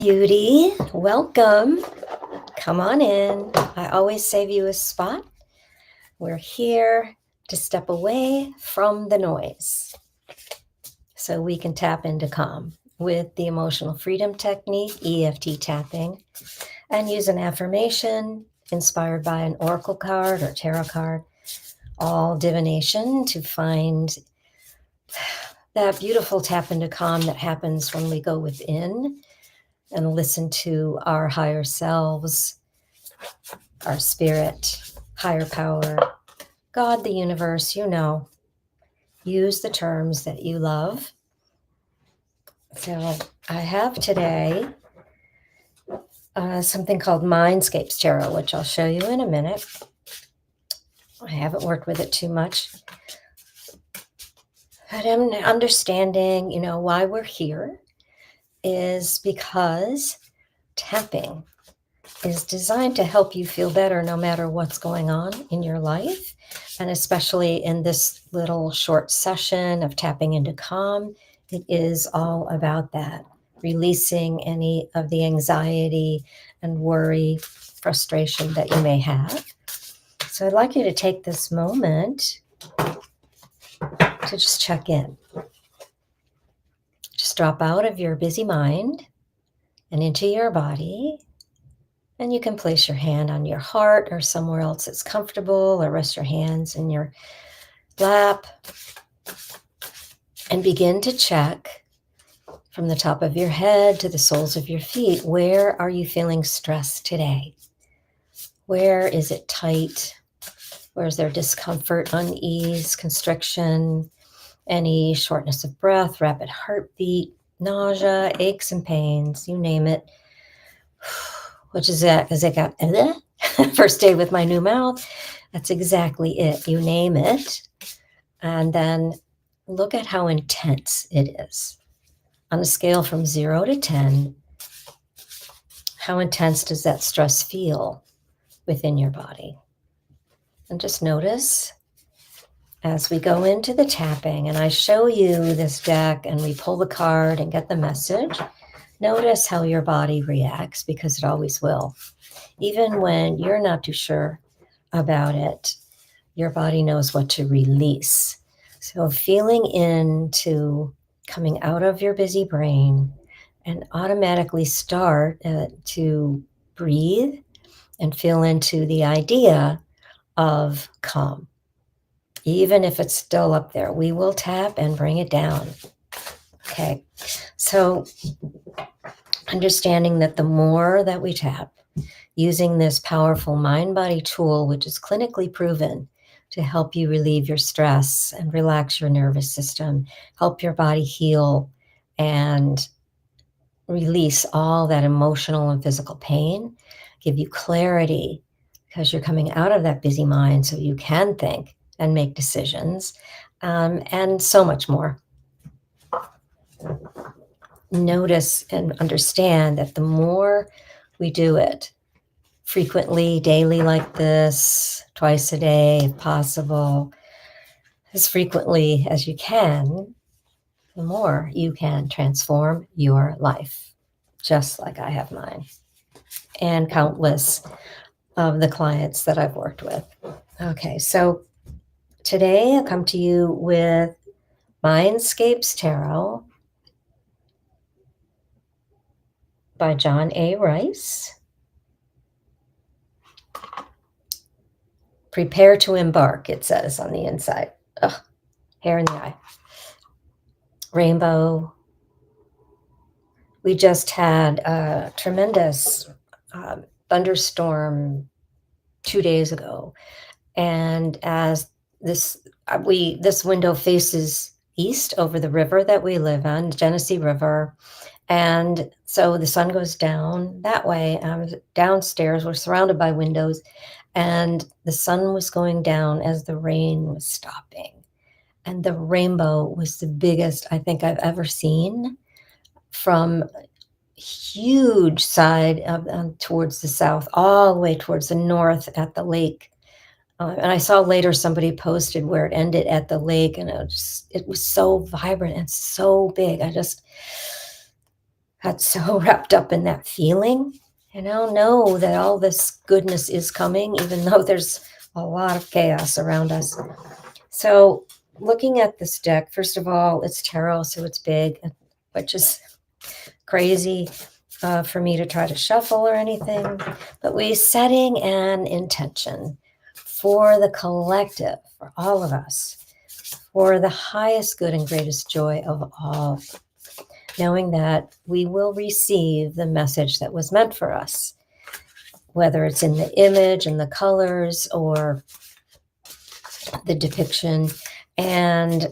Beauty, welcome. Come on in. I always save you a spot. We're here to step away from the noise so we can tap into calm with the emotional freedom technique, EFT tapping, and use an affirmation inspired by an oracle card or tarot card, all divination to find that beautiful tap into calm that happens when we go within and listen to our higher selves, our spirit, higher power, God, the universe, use the terms that you love. So I have today something called MINDSCAPES Tarot, which I'll show you in a minute. I haven't worked with it too much. But I'm understanding, why we're here is because tapping is designed to help you feel better no matter what's going on in your life. And especially in this little short session of tapping into calm, it is all about that, releasing any of the anxiety and worry, frustration that you may have. So I'd like you to take this moment to just check in. Just drop out of your busy mind and into your body. And you can place your hand on your heart or somewhere else that's comfortable, or rest your hands in your lap and begin to check from the top of your head to the soles of your feet. Where are you feeling stress today? Where is it tight? Where is there discomfort, unease, constriction, any shortness of breath, rapid heartbeat, nausea, aches and pains, you name it. Which is that, because I got first day with my new mouth. That's exactly it. You name it. And then look at how intense it is. On a scale from 0 to 10, how intense does that stress feel within your body? And just notice as we go into the tapping and I show you this deck and we pull the card and get the message. Notice how your body reacts, because it always will. Even when you're not too sure about it, your body knows what to release. So feeling into coming out of your busy brain and automatically start to breathe and feel into the idea of calm. Even if it's still up there, we will tap and bring it down. Okay, so understanding that the more that we tap, using this powerful mind-body tool, which is clinically proven to help you relieve your stress and relax your nervous system, help your body heal and release all that emotional and physical pain, give you clarity, because you're coming out of that busy mind so you can think and make decisions, and so much more. Notice and understand that the more we do it frequently, daily like this, twice a day if possible, as frequently as you can, the more you can transform your life, just like I have mine and countless of the clients that I've worked with. Okay, so today I come to you with MINDSCAPES Tarot by John A. Rice. Prepare to embark, it says on the inside. Ugh, hair in the eye. Rainbow. We just had a tremendous thunderstorm 2 days ago. And as this window faces east over the river that we live on, the Genesee River. And so the sun goes down that way. I was downstairs. We're surrounded by windows. And the sun was going down as the rain was stopping. And the rainbow was the biggest I think I've ever seen, from huge side of, towards the south, all the way towards the north at the lake. And I saw later somebody posted where it ended at the lake, and it was so vibrant and so big. got so wrapped up in that feeling. Know that all this goodness is coming, even though there's a lot of chaos around us. So, looking at this deck, first of all, it's tarot, so it's big, which is crazy for me to try to shuffle or anything. But we're setting an intention for the collective, for all of us, for the highest good and greatest joy of all, knowing that we will receive the message that was meant for us, whether it's in the image and the colors or the depiction. And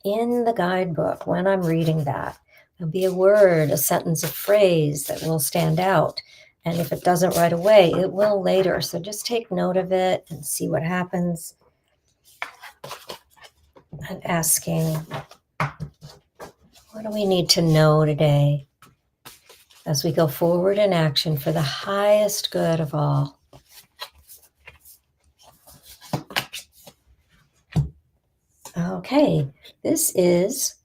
in the guidebook, when I'm reading that, there'll be a word, a sentence, a phrase that will stand out. And if it doesn't right away, it will later. So just take note of it and see what happens. And asking, what do we need to know today as we go forward in action for the highest good of all? Okay, this is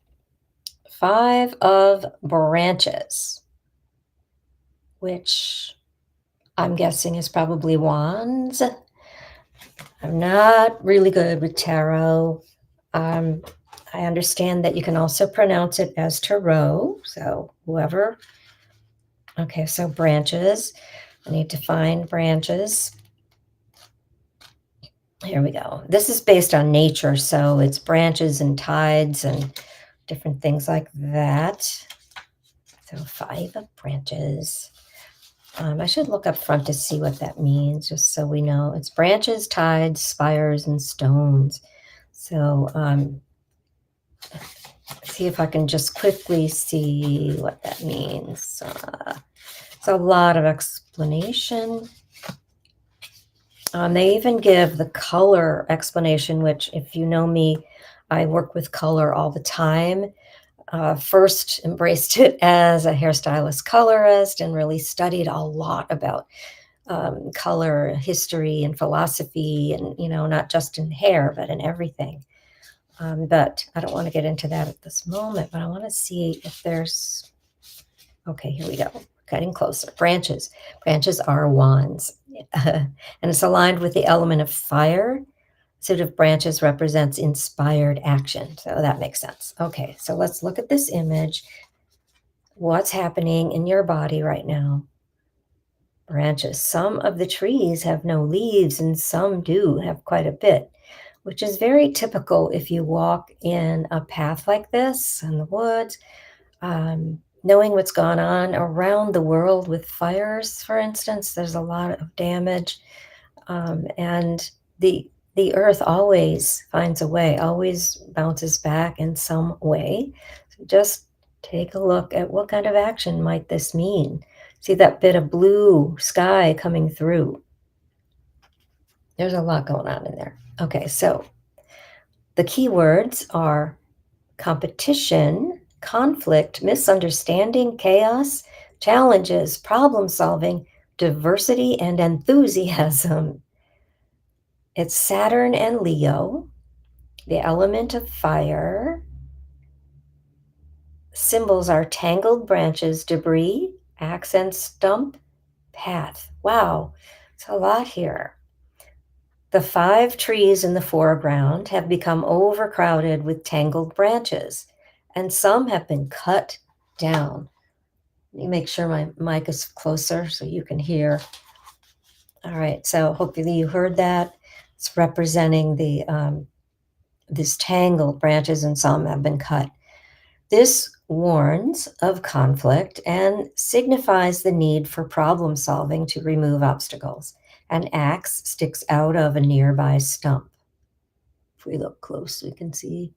5 of branches, which I'm guessing is probably wands. I'm not really good with tarot. I understand that you can also pronounce it as tarot, so whoever. Okay, so branches. I need to find branches. Here we go. This is based on nature, so it's branches and tides and different things like that. So 5 of branches. I should look up front to see what that means, just so we know. It's branches, tides, spires, and stones. So see if I can just quickly see what that means. It's a lot of explanation. They even give the color explanation, which, if you know me, I work with color all the time. First embraced it as a hairstylist colorist and really studied a lot about color history and philosophy, and not just in hair but in everything. But I don't want to get into that at this moment, but I want to see if there's, okay, here we go, getting closer. Branches are wands. And it's aligned with the element of fire. Suit of branches represents inspired action, so that makes sense. Okay, so let's look at this image. What's happening in your body right now? Branches. Some of the trees have no leaves and some do have quite a bit, which is very typical if you walk in a path like this in the woods. Knowing what's gone on around the world with fires, for instance, there's a lot of damage, and the earth always finds a way, always bounces back in some way. So just take a look at what kind of action might this mean. See that bit of blue sky coming through. There's a lot going on in there. Okay, so the key words are competition, conflict, misunderstanding, chaos, challenges, problem solving, diversity, and enthusiasm. It's Saturn and Leo, the element of fire. Symbols are tangled branches, debris, accent, stump, path. Wow, it's a lot here. The 5 trees in the foreground have become overcrowded with tangled branches, and some have been cut down. Let me make sure my mic is closer so you can hear. All right, so hopefully you heard that. It's representing these tangled branches, and some have been cut. This warns of conflict and signifies the need for problem solving to remove obstacles. An axe sticks out of a nearby stump. If we look close, we can see.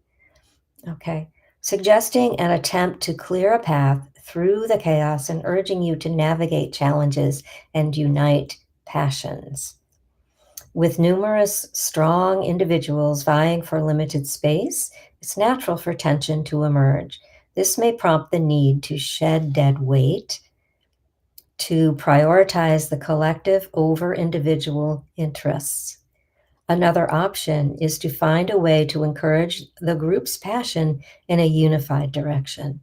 Okay. Suggesting an attempt to clear a path through the chaos and urging you to navigate challenges and unite passions. With numerous strong individuals vying for limited space, it's natural for tension to emerge. This may prompt the need to shed dead weight, to prioritize the collective over individual interests. Another option is to find a way to encourage the group's passion in a unified direction.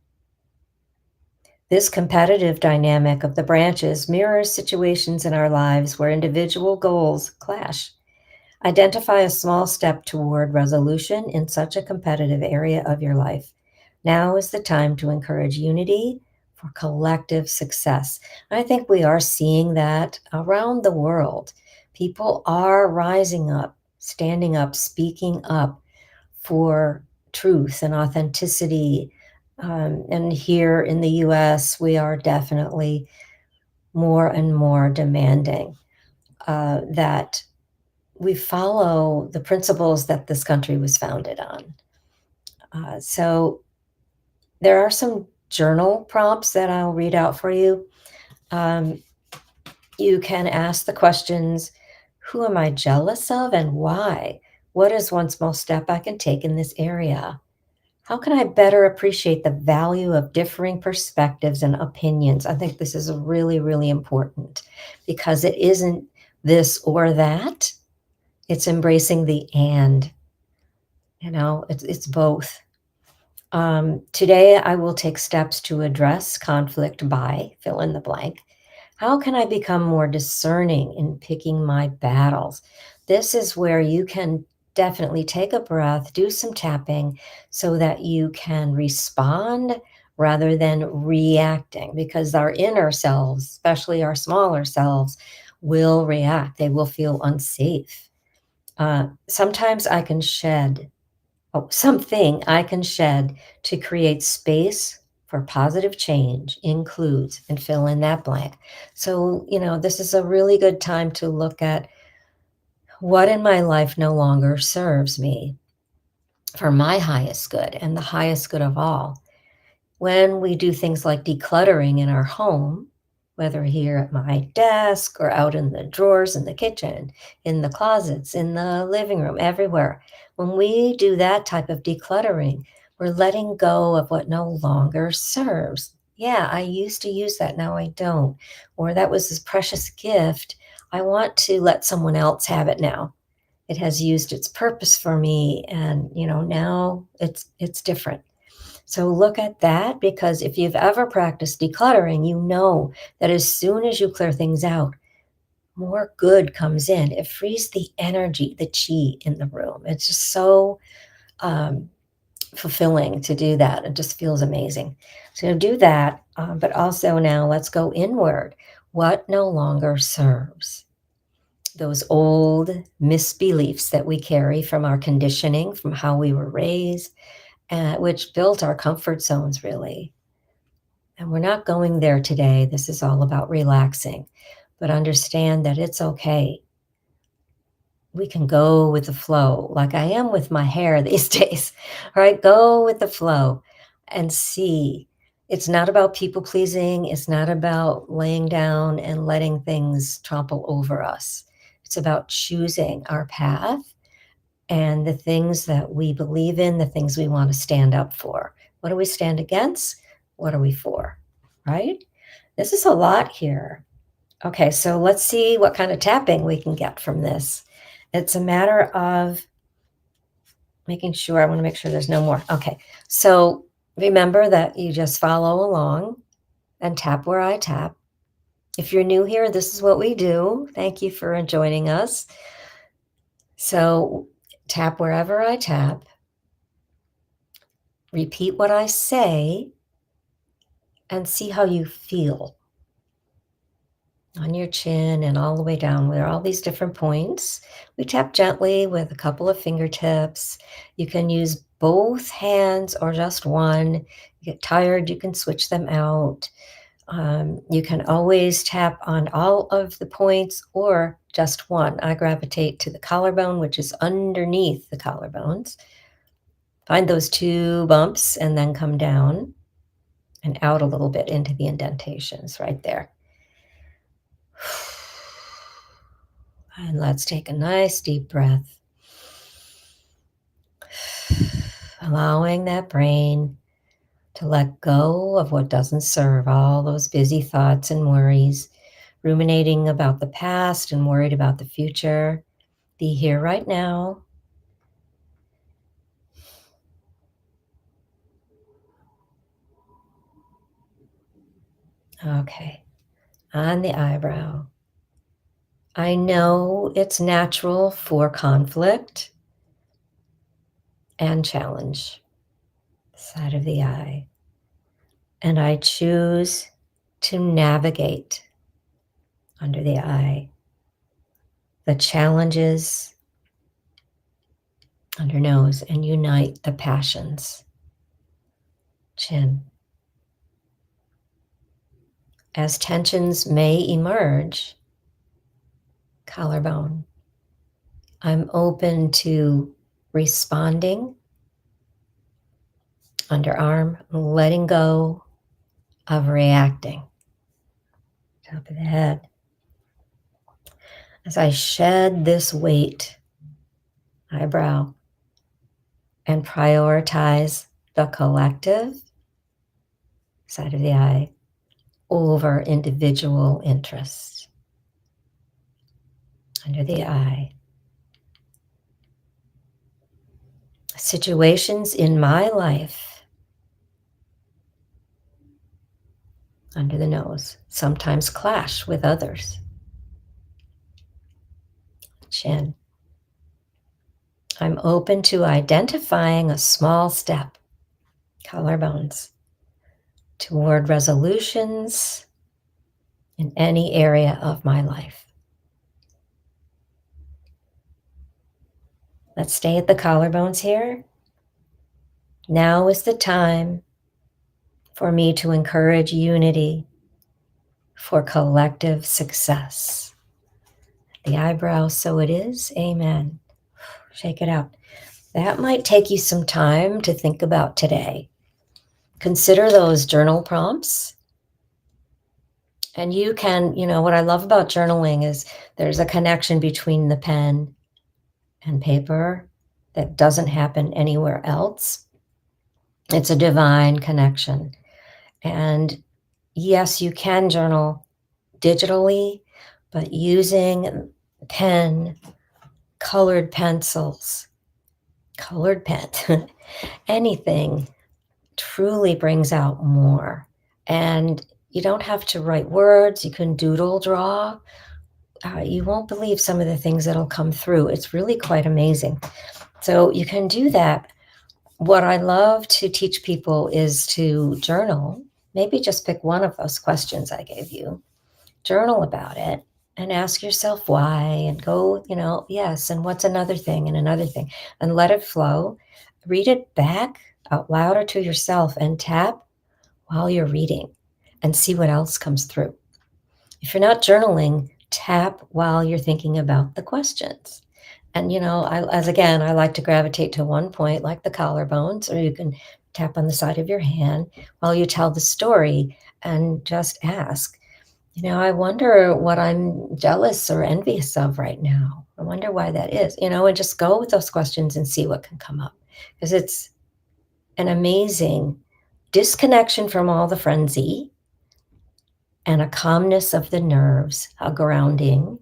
This competitive dynamic of the branches mirrors situations in our lives where individual goals clash. Identify a small step toward resolution in such a competitive area of your life. Now is the time to encourage unity for collective success. I think we are seeing that around the world. People are rising up, standing up, speaking up for truth and authenticity. And here in the US, we are definitely more and more demanding that we follow the principles that this country was founded on. So there are some journal prompts that I'll read out for you. Um, you can ask the questions: who am I jealous of and why? What is one small step I can take in this area? How can I better appreciate the value of differing perspectives and opinions? I think this is really, really important because it isn't this or that. It's embracing the and, it's both. Today, I will take steps to address conflict by fill in the blank. How can I become more discerning in picking my battles? This is where you can definitely take a breath, do some tapping so that you can respond rather than reacting, because our inner selves, especially our smaller selves, will react. They will feel unsafe. Sometimes I can shed something I can shed to create space for positive change includes, and fill in that blank. So, this is a really good time to look at what in my life no longer serves me for my highest good and the highest good of all. When we do things like decluttering in our home, whether here at my desk or out in the drawers in the kitchen, in the closets, in the living room, everywhere, when we do that type of decluttering, we're letting go of what no longer serves. Yeah, I used to use that, now I don't. Or that was this precious gift. I want to let someone else have it now. It has used its purpose for me, and now it's different. So look at that, because if you've ever practiced decluttering, you know that as soon as you clear things out, more good comes in. It frees the energy, the chi in the room. It's just so um, fulfilling to do that. It just feels amazing. So do that, but also now let's go inward. What no longer serves? Those old misbeliefs that we carry from our conditioning, from how we were raised, which built our comfort zones, really. And we're not going there today. This is all about relaxing, but understand that it's okay. We can go with the flow, like I am with my hair these days. All right, go with the flow and see. It's not about people pleasing. It's not about laying down and letting things trample over us. It's about choosing our path and the things that we believe in, the things we want to stand up for. What do we stand against? What are we for? Right? This is a lot here. Okay, so let's see what kind of tapping we can get from this. It's a matter of making sure, I want to make sure there's no more. Okay, so remember that you just follow along and tap where I tap. If you're new here, this is what we do. Thank you for joining us. So tap wherever I tap, repeat what I say, and see how you feel on your chin and all the way down. There are all these different points. We tap gently with a couple of fingertips. You can use both hands or just one. You get tired, you can switch them out. You can always tap on all of the points or just one. I gravitate to the collarbone, which is underneath the collarbones. Find those two bumps and then come down and out a little bit into the indentations right there. And let's take a nice deep breath, allowing that brain to let go of what doesn't serve, all those busy thoughts and worries, ruminating about the past and worried about the future. Be here right now. Okay. On the eyebrow. I know it's natural for conflict and challenge. Side of the eye. And I choose to navigate under the eye the challenges under nose and unite the passions. Chin. As tensions may emerge, collarbone. I'm open to responding, underarm, letting go of reacting. Top of the head. As I shed this weight, eyebrow, and prioritize the collective, side of the eye, over individual interests. Under the eye. Situations in my life, under the nose, sometimes clash with others. Chin. I'm open to identifying a small step, collarbones, toward resolutions in any area of my life. Let's stay at the collarbones here. Now is the time for me to encourage unity for collective success. The eyebrow, so it is. Amen. Shake it out. That might take you some time to think about today. Consider those journal prompts. And you can, what I love about journaling is there's a connection between the pen and paper that doesn't happen anywhere else. It's a divine connection. And yes, you can journal digitally, but using pen, colored pencils, colored pen, anything truly brings out more. And you don't have to write words. You can doodle draw. You won't believe some of the things that'll come through. It's really quite amazing. So you can do that. What I love to teach people is to journal. Maybe just pick one of those questions I gave you. Journal about it and ask yourself why and go, yes, and what's another thing and another thing, and let it flow. Read it back out loud or to yourself and tap while you're reading and see what else comes through. If you're not journaling, tap while you're thinking about the questions. And, I like to gravitate to one point, like the collarbones, or you can tap on the side of your hand while you tell the story and just ask, I wonder what I'm jealous or envious of right now. I wonder why that is, and just go with those questions and see what can come up. Because it's an amazing disconnection from all the frenzy and a calmness of the nerves, a grounding,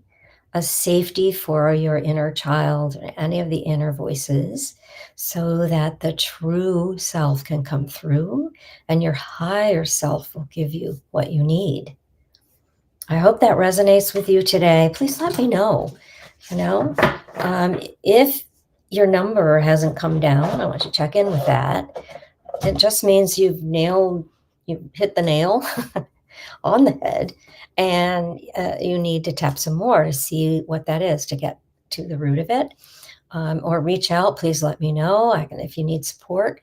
a safety for your inner child, or any of the inner voices, so that the true self can come through and your higher self will give you what you need. I hope that resonates with you today. Please let me know. If your number hasn't come down, I want you to check in with that. It just means you've hit the nail on the head, and you need to tap some more to see what that is, to get to the root of it. Or reach out. Please let me know. If you need support.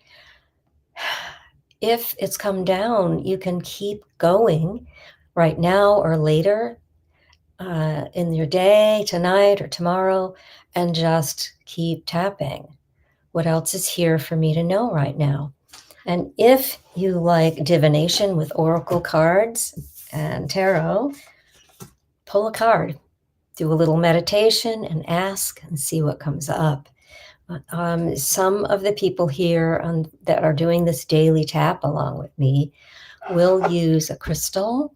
If it's come down, you can keep going right now or later in your day, tonight or tomorrow, and just keep tapping. What else is here for me to know right now? And if you like divination with oracle cards and tarot, pull a card, do a little meditation and ask and see what comes up. Some of the people here that are doing this daily tap along with me will use a crystal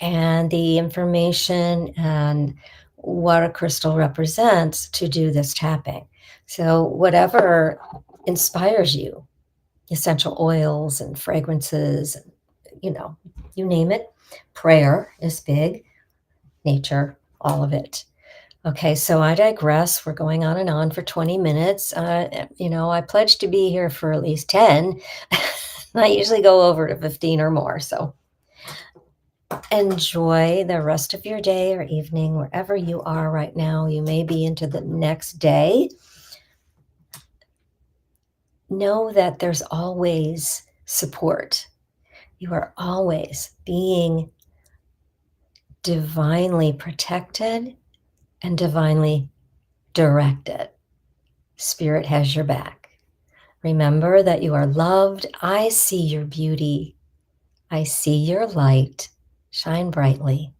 and the information and what a crystal represents to do this tapping. So whatever inspires you, essential oils and fragrances, you name it, Prayer is big, nature, all of it. Okay, so I digress. We're going on and on for 20 minutes. I pledge to be here for at least 10. I usually go over to 15 or more. So enjoy the rest of your day or evening, wherever you are right now. You may be into the next day. Know that there's always support. You are always being divinely protected and divinely directed. Spirit has your back. Remember that you are loved. I see your beauty. I see your light. Shine brightly.